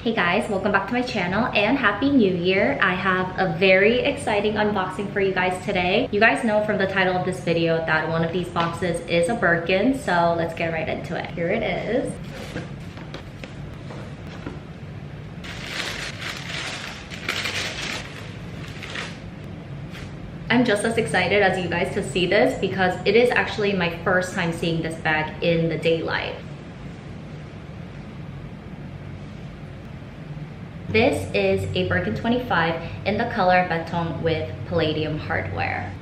Hey guys, welcome back to my channel and Happy New Year. I have a very exciting unboxing for you guys today. You guys know from the title of this video that one of these boxes is a Birkin, so let's get right into it. Here it is. I'm just as excited as you guys to see this because it is actually my first time seeing this bag in the daylight. This is a Birkin 25 in the color BETON with palladium hardware.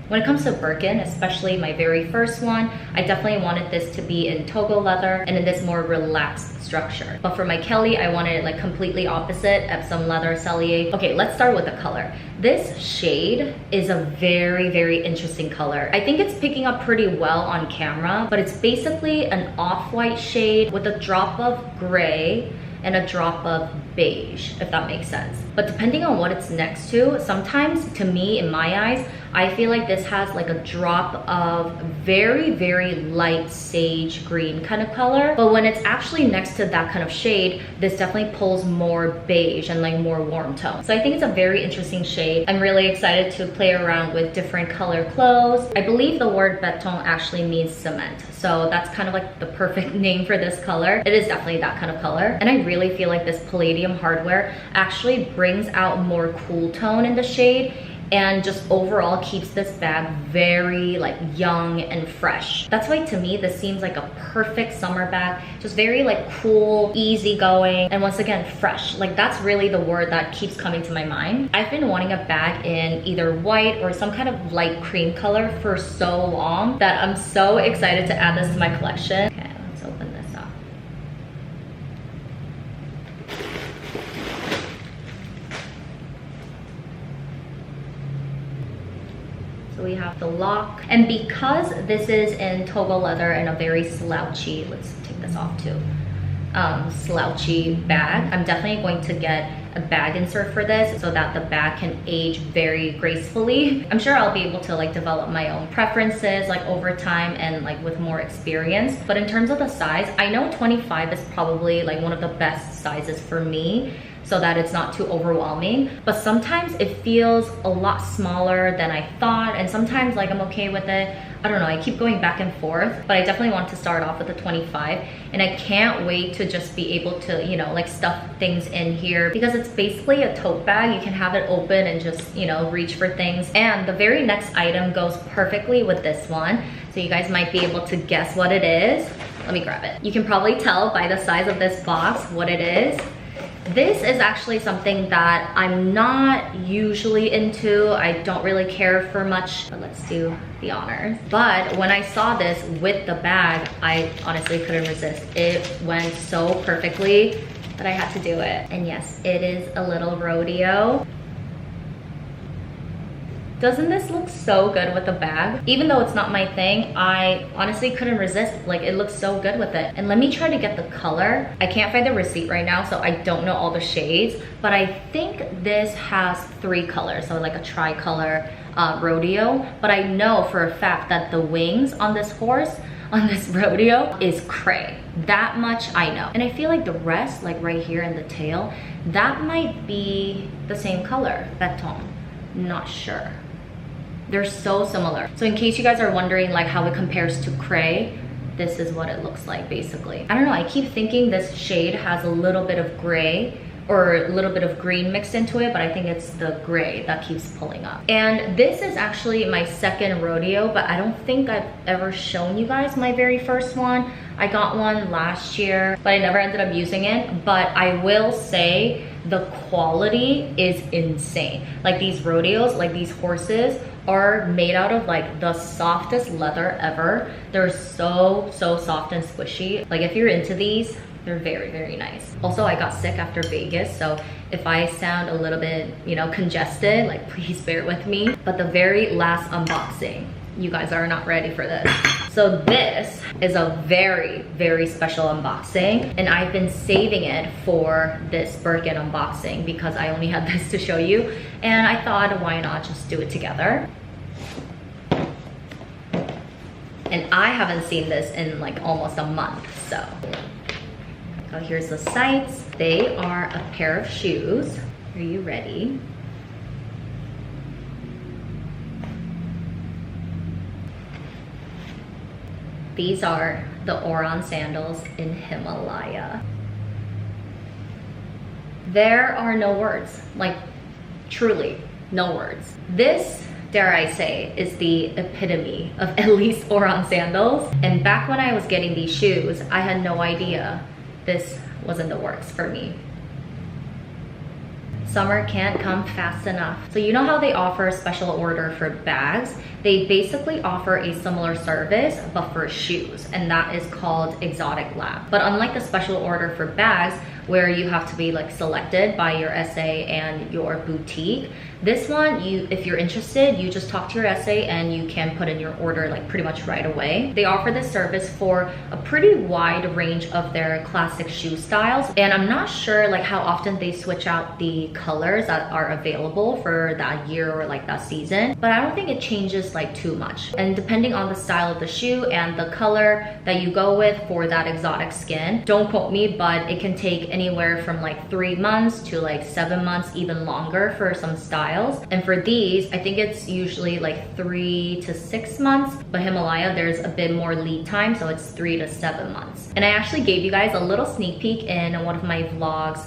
When it comes to Birkin, especially my very first one, I definitely wanted this to be in Togo leather and in this more relaxed structure. But for my Kelly, I wanted it like completely opposite, Epsom leather, Cellier. Okay, let's start with the color. This shade is a very, very interesting color. I think it's picking up pretty well on camera, but it's basically an off-white shade with a drop of gray and a drop of beige, if that makes sense. But depending on what it's next to, sometimes to me, in my eyes, I feel like this has like a drop of very, very light sage green kind of color. But when it's actually next to that kind of shade, this definitely pulls more beige and like more warm tone. So I think it's a very interesting shade. I'm really excited to play around with different color clothes. I believe the word BETON actually means cement. So that's kind of like the perfect name for this color. It is definitely that kind of color. And I really feel like this palladium hardware actually brings out more cool tone in the shade and just overall keeps this bag very like young and fresh. That's why to me this seems like a perfect summer bag, just very like cool, easygoing, and once again fresh. Like that's really the word that keeps coming to my mind. I've been wanting a bag in either white or some kind of light cream color for so long that I'm so excited to add this to my collection. Okay, let's open this up. So we have the lock, and because this is in Togo leather and a very slouchy, let's take this off too, slouchy bag, I'm definitely going to get a bag insert for this so that the bag can age very gracefully. I'm sure I'll be able to like develop my own preferences like over time and like with more experience. But in terms of the size, I know 25 is probably like one of the best sizes for me, so that it's not too overwhelming. But sometimes it feels a lot smaller than I thought, and sometimes like I'm okay with it. I don't know, I keep going back and forth, but I definitely want to start off with a 25, and I can't wait to just be able to, you know, like stuff things in here because it's basically a tote bag. You can have it open and just, you know, reach for things. And the very next item goes perfectly with this one, so you guys might be able to guess what it is. Let me grab it. You can probably tell by the size of this box what it is. This is actually something that I'm not usually into. I don't really care for much, but let's do the honors. But when I saw this with the bag, I honestly couldn't resist. It went so perfectly that I had to do it. And yes, it is a little rodeo. Doesn't this look so good with the bag? Even though it's not my thing, I honestly couldn't resist. Like, it looks so good with it. And let me try to get the color. I can't find the receipt right now, so I don't know all the shades, but I think this has 3 colors, so like a tricolor rodeo. But I know for a fact that the wings on this horse, on this rodeo, is cray. That much I know. And I feel like the rest, like right here in the tail, that might be the same color, BETON. Not sure. They're so similar. So in case you guys are wondering like how it compares to cray, this is what it looks like basically. I don't know, I keep thinking this shade has a little bit of gray or a little bit of green mixed into it, but I think it's the gray that keeps pulling up. And this is actually my second rodeo, but I don't think I've ever shown you guys my very first one. I got one last year, but I never ended up using it. But I will say the quality is insane. Like these rodeos, like these horses are made out of like the softest leather ever. They're so soft and squishy. Like if you're into these, they're very, very nice. Also, I got sick after Vegas, so if I sound a little bit, you know, congested, like please bear with me. But the very last unboxing, you guys are not ready for this. So this is a very, very special unboxing, and I've been saving it for this Birkin unboxing because I only had this to show you, and I thought why not just do it together. And I haven't seen this in like almost a month, so Oh, here's the sights. They are a pair of shoes. Are you ready? These are the ORAN sandals in Himalaya. There are no words, like truly no words. This, dare I say, is the epitome of at least ORAN sandals. And back when I was getting these shoes, I had no idea this was in the works for me. Summer can't come fast enough. So you know how they offer a special order for bags? They basically offer a similar service, but for shoes, and that is called Exotic Lab. But unlike the special order for bags, where you have to be like selected by your SA and your boutique, this one, if you're interested, you just talk to your SA and you can put in your order like pretty much right away. They offer this service for a pretty wide range of their classic shoe styles, and I'm not sure like how often they switch out the colors that are available for that year or like that season, but I don't think it changes like too much. And depending on the style of the shoe and the color that you go with for that exotic skin, don't quote me, but it can take anywhere from like 3 months to like 7 months, even longer for some styles. And for these, I think it's usually like 3 to 6 months, but Himalaya, there's a bit more lead time, so it's 3 to 7 months. And I actually gave you guys a little sneak peek in one of my vlogs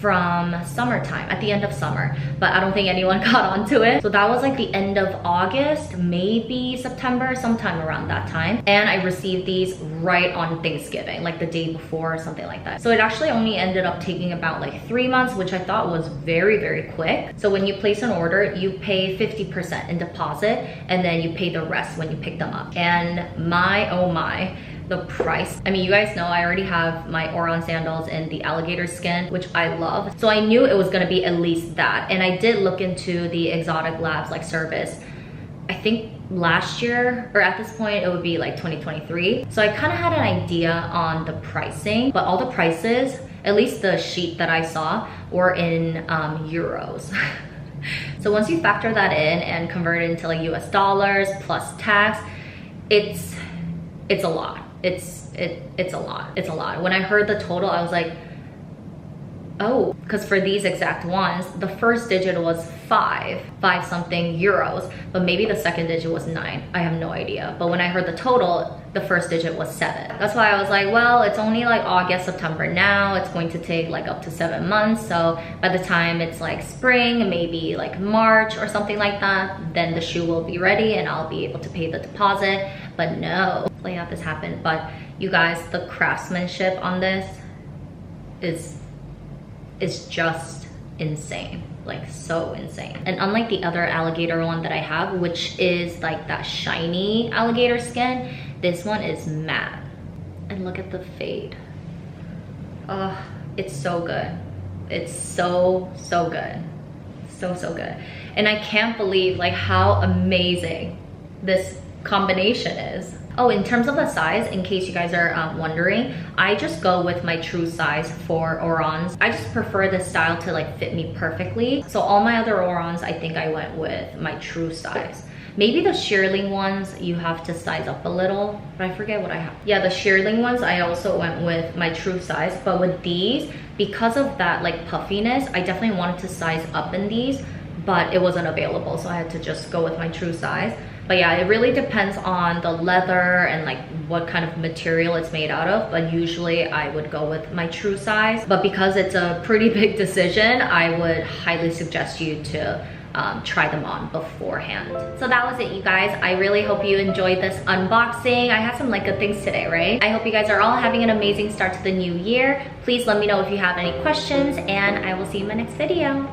from summertime, at the end of summer, but I don't think anyone got onto it. So that was like the end of August, maybe September, sometime around that time. And I received these right on Thanksgiving, like the day before or something like that. So it actually only ended up taking about like 3 months, which I thought was very, very quick. So when you place an order, you pay 50% in deposit, and then you pay the rest when you pick them up. And my, oh my, the price. I mean, you guys know I already have my ORAN sandals in the alligator skin, which I love. So I knew it was gonna be at least that. And I did look into the Exotic Labs like service, I think last year, or at this point it would be like 2023. So I kind of had an idea on the pricing, but all the prices, at least the sheet that I saw, were in euros. So once you factor that in and convert it into like US dollars plus tax, it's a lot. It's a lot. It's a lot. When I heard the total, I was like, oh, because for these exact ones, the first digit was 5 something euros, but maybe the second digit was 9. I have no idea. But when I heard the total, the first digit was 7. That's why I was like, well, it's only like August, September now. It's going to take like up to 7 months. So by the time it's like spring, maybe like March or something like that, then the shoe will be ready and I'll be able to pay the deposit. But no, hopefully not this happened. But you guys, the craftsmanship on this is just insane, like so insane. And unlike the other alligator one that I have, which is like that shiny alligator skin, this one is matte. And look at the fade. Oh, it's so good. It's so good. So good. And I can't believe like how amazing this combination is. Oh, in terms of the size, in case you guys are wondering, I just go with my true size for ORANs. I just prefer this style to like fit me perfectly. So all my other ORANs, I think I went with my true size. Maybe the shearling ones, you have to size up a little, but I forget what I have. Yeah, the shearling ones, I also went with my true size, but with these, because of that like puffiness, I definitely wanted to size up in these, but it wasn't available, so I had to just go with my true size. But yeah, it really depends on the leather and like what kind of material it's made out of, but usually I would go with my true size. But because it's a pretty big decision, I would highly suggest you to try them on beforehand. So that was it, you guys. I really hope you enjoyed this unboxing. I had some like good things today, right? I hope you guys are all having an amazing start to the new year. Please let me know if you have any questions, and I will see you in my next video.